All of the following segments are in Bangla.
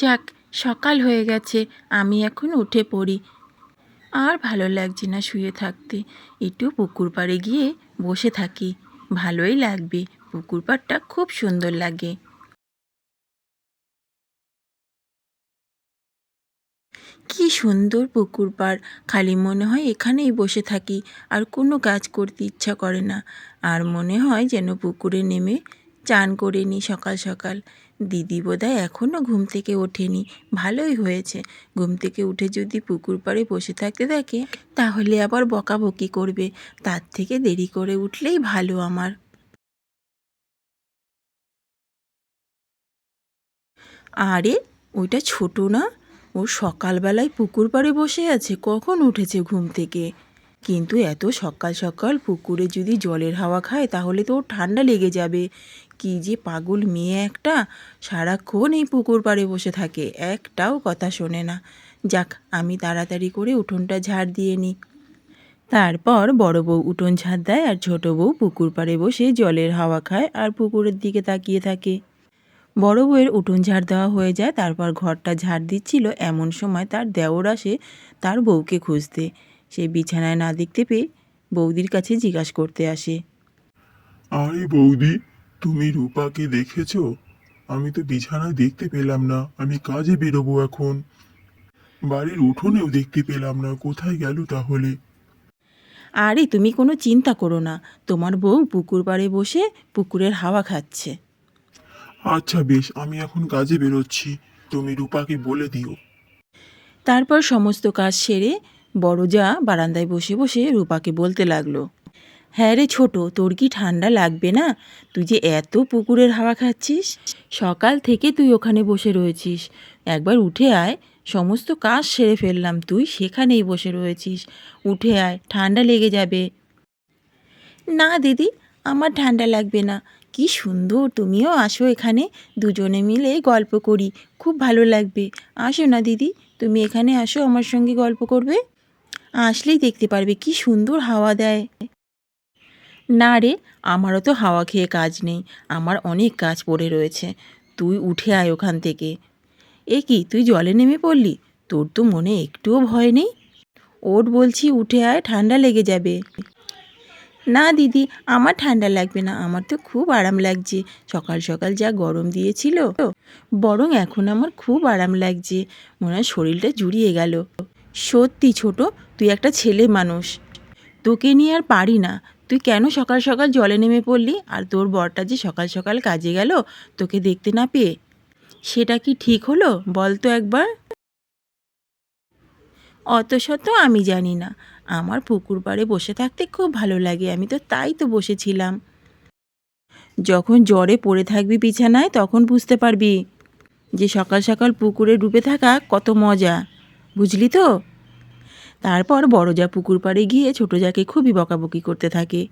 যাক, সকাল হয়ে গেছে, আমি এখন উঠে পড়ি। আর ভালো লাগছে না শুয়ে থাকতে, একটু পুকুর পাড়ে গিয়ে বসে থাকি, ভালোই লাগবে। পুকুর পাড়টা খুব সুন্দর লাগে। কি সুন্দর পুকুর পাড়, খালি মনে হয় এখানেই বসে থাকি, আর কোনো কাজ করতে ইচ্ছা করে না। আর মনে হয় যেন পুকুরে নেমে চান করে নিই সকাল সকাল। দিদি বোধহয় এখনও ঘুম থেকে ওঠেনি, ভালোই হয়েছে। ঘুম থেকে উঠে যদি পুকুর পাড়ে বসে থাকতে থাকে তাহলে আবার বকাবকি করবে, তার থেকে দেরি করে উঠলেই ভালো আমার। আরে, ওইটা ছোট না? ও সকালবেলায় পুকুর পাড়ে বসে আছে, কখন উঠেছে ঘুম থেকে? কিন্তু এত সকাল সকাল পুকুরে যদি জলের হাওয়া খায় তাহলে তো ওর ঠান্ডা লেগে যাবে। কি যে পাগল মেয়ে একটা, সারাক্ষণ এই পুকুর পাড়ে বসে থাকে, একটাও কথা শোনে না। যাক, আমি তাড়াতাড়ি করে উঠোনটা ঝাড় দিয়ে নিই। তারপর বড় বউ উঠোন ঝাড় দেয় আর ছোট বউ পুকুর পাড়ে বসে জলের হাওয়া খায় আর পুকুরের দিকে তাকিয়ে থাকে। বড় বউয়ের উঠোন ঝাড় দেওয়া হয়ে যায়, তারপর ঘরটা ঝাড় দিচ্ছিল এমন সময় তার দেওর আসে তার বউকে খুঁজতে। সে বিছানায় না দেখতে পেয়ে বৌদির কাছে জিজ্ঞাসা করতে আসে। আরে বৌদি, তুমি রূপাকে দেখেছো? আমি তো বিছানায় দেখতে পেলাম না, আমি কাজে বেরোবো এখন। বাড়ির উঠোনেও দেখতে পেলাম না, কোথায় গেল তাহলে? আরে তুমি কোনো চিন্তা করো না, তোমার বউ পুকুর পাড়ে বসে পুকুরের হাওয়া খাচ্ছে। আচ্ছা বেশ, আমি এখন কাজে বেরোচ্ছি, তুমি রূপাকে বলে দিও। তারপর সমস্ত কাজ সেরে বড় জা বারান্দায় বসে বসে রূপাকে বলতে লাগলো। হ্যাঁ রে ছোট, তোর কি ঠান্ডা লাগবে না? তুই যে এত পুকুরের হাওয়া খাচ্ছিস, সকাল থেকে তুই ওখানে বসে রয়েছিস। একবার উঠে আয়, সমস্ত কাজ সেরে ফেললাম, তুই সেখানেই বসে রয়েছিস। উঠে আয়, ঠান্ডা লেগে যাবে। না দিদি, আমার ঠান্ডা লাগবে না। কি সুন্দর, তুমিও আসো এখানে, দুজনে মিলে গল্প করি, খুব ভালো লাগবে। আসো না দিদি, তুমি এখানে আসো, আমার সঙ্গে গল্প করবে। আসলেই দেখতে পারবে কি সুন্দর হাওয়া দেয়। না রে, আমারও তো হাওয়া খেয়ে কাজ নেই, আমার অনেক কাজ পড়ে রয়েছে। তুই উঠে আয় ওখান থেকে। এ কি, তুই জলে নেমে পড়লি? তোর তো মনে একটুও ভয় নেই? ওঠ বলছি, উঠে আয়, ঠান্ডা লেগে যাবে। না দিদি, আমার ঠান্ডা লাগবে না, আমার তো খুব আরাম লাগছে। সকাল সকাল যা গরম দিয়েছিল, বরং এখন আমার খুব আরাম লাগছে, মনে হয় শরীরটা জুড়িয়ে গেল। সত্যি ছোট, তুই একটা ছেলে মানুষ, তোকে নিয়ে আর পারি না। তুই কেন সকাল সকাল জলে নেমে পড়লি? আর তোর বরটা যে সকাল সকাল কাজে গেল তোকে দেখতে না পেয়ে, সেটা কি ঠিক হলো বল তো একবার? অত শত আমি জানি না, আমার পুকুর পাড়ে বসে থাকতে খুব ভালো লাগে, আমি তো তাই তো বসেছিলাম। যখন জ্বরে পড়ে থাকবি বিছানায় তখন বুঝতে পারবি যে সকাল সকাল পুকুরে ডুবে থাকা কত মজা, বুঝলি তো? তারপর বড় যা পুকুর পাড়ে গিয়ে ছোট যাকে খুবই বকাবকি করতে থাকে,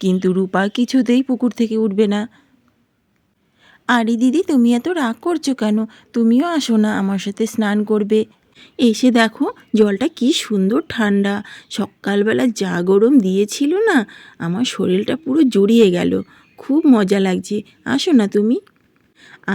কিন্তু রূপা কিছুতেই পুকুর থেকে উঠবে না। আরে দিদি, তুমি এত রাগ করছো কেন? তুমিও আসো না, আমার সাথে স্নান করবে। এসে দেখো জলটা কি সুন্দর ঠান্ডা, সকালবেলা যা গরম দিয়েছিল না, আমার শরীরটা পুরো জড়িয়ে গেল, খুব মজা লাগছে। আসো না তুমি।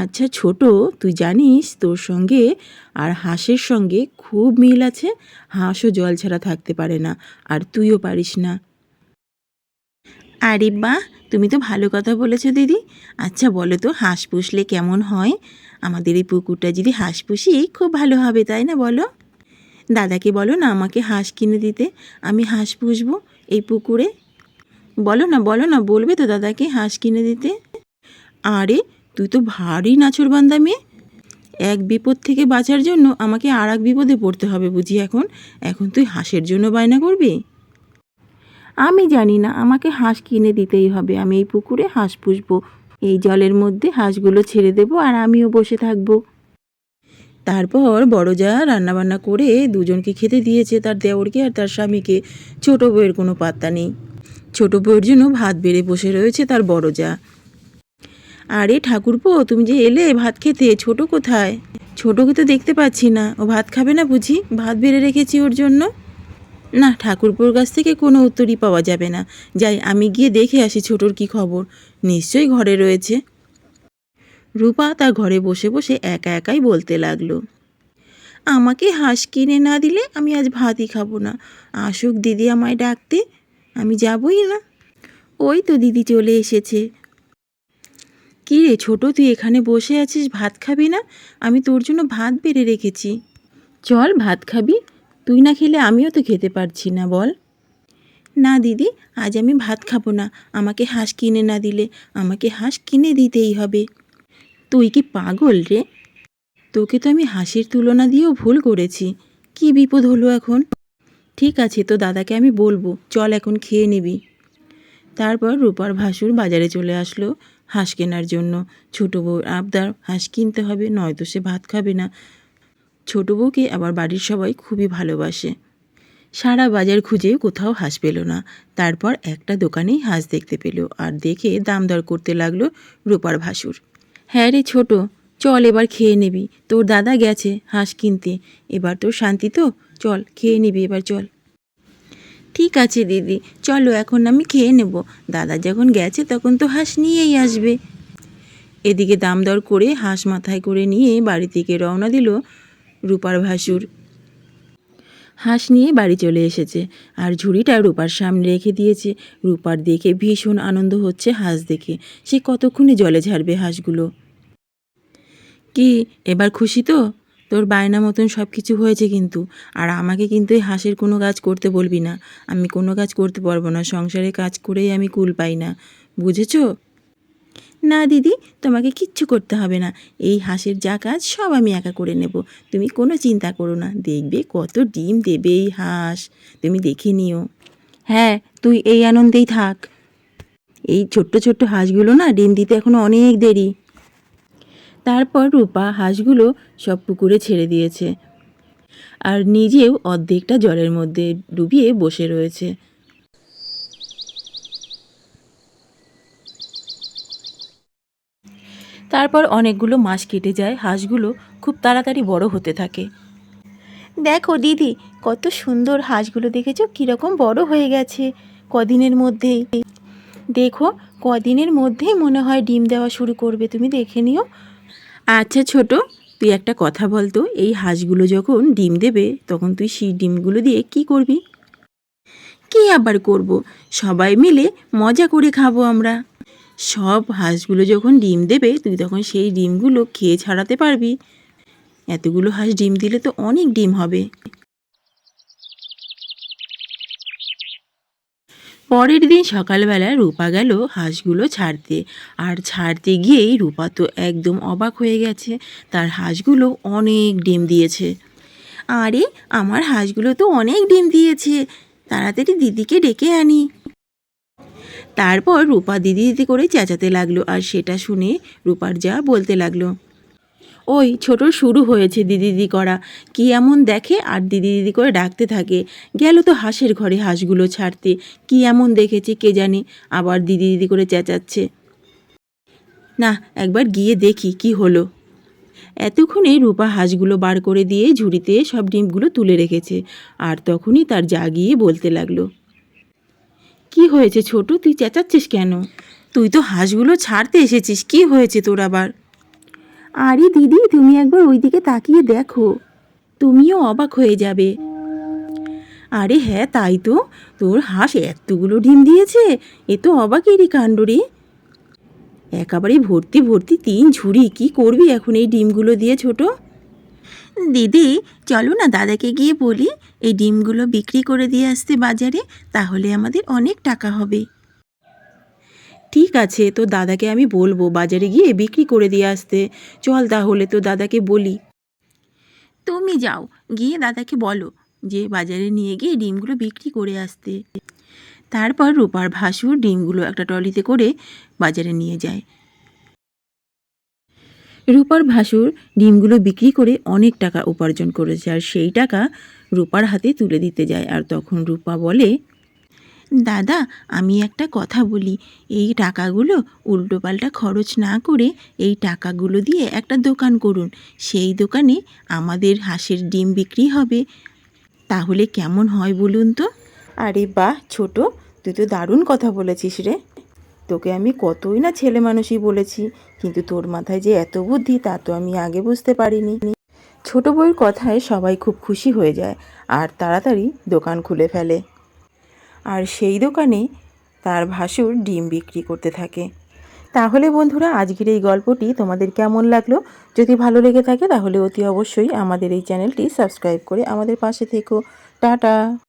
আচ্ছা ছোট, তুই জানিস তোর সঙ্গে আর হাঁসের সঙ্গে খুব মিল আছে। হাঁসও জল ছাড়া থাকতে পারে না, আর তুইও পারিস না। আরে বাহ, তুমি তো ভালো কথা বলেছো দিদি। আচ্ছা বলো তো, হাঁস পুষলে কেমন হয়? আমাদের এই পুকুরটা যদি হাঁস পুষি খুব ভালো হবে, তাই না বলো? দাদাকে বলো না আমাকে হাঁস কিনে দিতে, আমি হাঁস পুষবো এই পুকুরে। বলো না বলো না, বলবে তো দাদাকে হাঁস কিনে দিতে? আরে, তুই তো ভারী নাছোড়বান্দা মেয়ে। এক বিপদ থেকে বাঁচার জন্য আমাকে আর এক বিপদে পড়তে হবে বুঝি এখন? এখন তুই হাঁসের জন্য বায়না করবি? আমি জানি না, আমাকে হাঁস কিনে দিতেই হবে, আমি এই পুকুরে হাঁস পুষবো। এই জলের মধ্যে হাঁসগুলো ছেড়ে দেবো আর আমিও বসে থাকবো। তারপর বড় জা রান্নাবান্না করে দুজনকে খেতে দিয়েছে, তার দেওরকে আর তার স্বামীকে। ছোট বউয়ের কোনো পাত্তা নেই, ছোট বউয়ের জন্য ভাত বেড়ে বসে রয়েছে তার বড় জা। আরে ঠাকুরপো, তুমি যে এলে ভাত খেতে, ছোট কোথায়? ছোটকে তো দেখতে পাচ্ছি না, ও ভাত খাবে না বুঝি? ভাত বেড়ে রেখেছি ওর জন্য। না, ঠাকুরপোর কাছ থেকে কোনো উত্তরই পাওয়া যাবে না। যাই, আমি গিয়ে দেখে আসি ছোটোর কী খবর, নিশ্চয়ই ঘরে রয়েছে। রূপা তার ঘরে বসে বসে একা একাই বলতে লাগলো, আমাকে হাঁস কিনে না দিলে আমি আজ ভাতই খাবো না। আসুক দিদি আমায় ডাকতে, আমি যাবই না। ওই তো দিদি চলে এসেছে। কী রে ছোট, তুই এখানে বসে আছিস, ভাত খাবি না? আমি তোর জন্য ভাত বেড়ে রেখেছি, চল ভাত খাবি। তুই না খেলে আমিও তো খেতে পারছি না, বল। না দিদি, আজ আমি ভাত খাবো না। আমাকে হাঁস কিনে না দিলে আমাকে হাঁস কিনে দিতেই হবে। তুই কি পাগল রে? তোকে তো আমি হাঁসের তুলনা দিয়েও ভুল করেছি। কি বিপদ হলো এখন? ঠিক আছে, তো দাদাকে আমি বলবো, চল এখন খেয়ে নিবি। তারপর রূপার ভাসুর বাজারে চলে আসলো হাঁস কেনার জন্য। ছোটো বউ আবদার, হাঁস কিনতে হবে, নয়তো সে ভাত খাবে না। ছোটো বউকে আবার বাড়ির সবাই খুবই ভালোবাসে। সারা বাজার খুঁজে কোথাও হাঁস পেল না। তারপর একটা দোকানেই হাঁস দেখতে পেল, আর দেখে দাম দর করতে লাগলো রূপার ভাসুর। হ্যাঁ রে ছোট, চল এবার খেয়ে নিবি, তোর দাদা গেছে হাঁস কিনতে, এবার তোর শান্তি তো, চল খেয়ে নিবি এবার, চল। ঠিক আছে দিদি, চলো এখন আমি খেয়ে নেব, দাদা যখন গেছে তখন তো হাঁস নিয়েই আসবে। এদিকে দাম দর করে হাঁস মাথায় করে নিয়ে বাড়ি থেকে রওনা দিল রূপার ভাসুর। হাঁস নিয়ে বাড়ি চলে এসেছে, আর ঝুড়িটা রূপার সামনে রেখে দিয়েছে। রূপার দেখে ভীষণ আনন্দ হচ্ছে হাঁস দেখে, সে কতক্ষণে জলে ঝাড়বে হাঁসগুলো। কি এবার খুশি তো? তোর বায়না মতন সব কিছু হয়েছে কিন্তু। আর আমাকে কিন্তু এই হাঁসের কোনো কাজ করতে বলবি না, আমি কোনো কাজ করতে পারবো না, সংসারে কাজ করেই আমি কুল পাই না, বুঝেছো? না দিদি, তোমাকে কিচ্ছু করতে হবে না, এই হাঁসের যা কাজ সব আমি একা করে নেব, তুমি কোনো চিন্তা করো না, দেখবে কত ডিম দেবে এই হাঁস, তুমি দেখে নিও। হ্যাঁ, তুই এই আনন্দেই থাক। এই ছোট্ট ছোট্ট হাঁসগুলো না ডিম দিতে এখনো অনেক দেরি। তারপর রূপা হাঁসগুলো সব পুকুরে ছেড়ে দিয়েছে, আর নিজেও অর্ধেকটা জলের মধ্যে ডুবিয়ে বসে রয়েছে। তারপর অনেকগুলো মাস কেটে যায়, হাঁসগুলো খুব তাড়াতাড়ি বড় হতে থাকে। দেখো দিদি, কত সুন্দর হাঁসগুলো, দেখেছো কীরকম বড় হয়ে গেছে কদিনের মধ্যেই। দেখো, কদিনের মধ্যেই মনে হয় ডিম দেওয়া শুরু করবে, তুমি দেখে নিও। আচ্ছা ছোট, তুই একটা কথা বলতো, এই হাঁসগুলো যখন ডিম দেবে তখন তুই সেই ডিমগুলো দিয়ে কি করবি? কি আবার করব, সবাই মিলে মজা করে খাবো আমরা। সব হাঁসগুলো যখন ডিম দেবে তুই তখন সেই ডিমগুলো খেয়ে ছাড়াতে পারবি। এতগুলো হাঁস ডিম দিলে তো অনেক ডিম হবে। পরের দিন সকালবেলা রূপা গেল হাঁসগুলো ছাড়তে, আর ছাড়তে গিয়েই রূপা তো একদম অবাক হয়ে গেছে, তার হাঁসগুলো অনেক ডিম দিয়েছে। আরে, আমার হাঁসগুলো তো অনেক ডিম দিয়েছে, তাড়াতাড়ি দিদিকে ডেকে আনি। তারপর রূপা দিদি দিদি করে চেঁচাতে লাগলো, আর সেটা শুনে রূপার যা বলতে লাগলো, ওই ছোট শুরু হয়েছে দিদি দিদি করা, কি এমন দেখে আর দিদি দিদি করে ডাকতে থাকে। গেল তো হাঁসের ঘরে হাঁসগুলো ছাড়তে, কি এমন দেখেছে কে জানে, আবার দিদি দিদি করে চেঁচাচ্ছে। না, একবার গিয়ে দেখি কি হলো। এতক্ষণে রূপা হাঁসগুলো বার করে দিয়ে ঝুড়িতে সব ডিমগুলো তুলে রেখেছে, আর তখনই তার যা গিয়ে বলতে লাগলো, কি হয়েছে ছোট, তুই চেঁচাচ্ছিস কেন? তুই তো হাঁসগুলো ছাড়তে এসেছিস, কি হয়েছে তোর আবার? আরে দিদি, তুমি একবার ওইদিকে তাকিয়ে দেখো, তুমিও অবাক হয়ে যাবে। আরে হ্যাঁ, তাই তো, তোর হাঁস এতগুলো ডিম দিয়েছে, এ তো অবাকেরই কাণ্ড রে। একেবারে ভর্তি ভর্তি 3 ঝুড়ি, কি করবি এখন এই ডিমগুলো দিয়ে ছোট? দিদি, চলো না দাদাকে গিয়ে বলি এই ডিমগুলো বিক্রি করে দিয়ে আসতে বাজারে, তাহলে আমাদের অনেক টাকা হবে। ঠিক আছে, তো দাদাকে আমি বলবো বাজারে গিয়ে বিক্রি করে দিয়ে আসতে। চল তাহলে তো দাদাকে বলি। তুমি যাও, গিয়ে দাদাকে বলো যে বাজারে নিয়ে গিয়ে ডিমগুলো বিক্রি করে আসতে। তারপর রূপার ভাসুর ডিমগুলো একটা ট্রলিতে করে বাজারে নিয়ে যায়। রূপার ভাসুর ডিমগুলো বিক্রি করে অনেক টাকা উপার্জন করেছে, আর সেই টাকা রূপার হাতে তুলে দিতে যায়। আর তখন রূপা বলে, দাদা, আমি একটা কথা বলি, এই টাকাগুলো উল্টোপাল্টা খরচ না করে এই টাকাগুলো দিয়ে একটা দোকান করুন, সেই দোকানে আমাদের হাঁসের ডিম বিক্রি হবে, তাহলে কেমন হয় বলুন তো? আরে বাহ ছোট, তুই তো দারুণ কথা বলেছিস রে। তোকে আমি কতই না ছেলে মানুষই বলেছি, কিন্তু তোর মাথায় যে এত বুদ্ধি তা তো আমি আগে বুঝতে পারিনি। ছোট বউয়ের কথায় সবাই খুব খুশি হয়ে যায় আর তাড়াতাড়ি দোকান খুলে ফেলে। আর সেই দোকানে তার ভাসুর ডিম বিক্রি করতে থাকে। তাহলে বন্ধুরা, আজকের এই গল্পটি তোমাদের কেমন লাগলো? যদি ভালো লেগে থাকে তাহলে অতি অবশ্যই আমাদের এই চ্যানেলটি সাবস্ক্রাইব করে আমাদের পাশে থেকো। টাটা।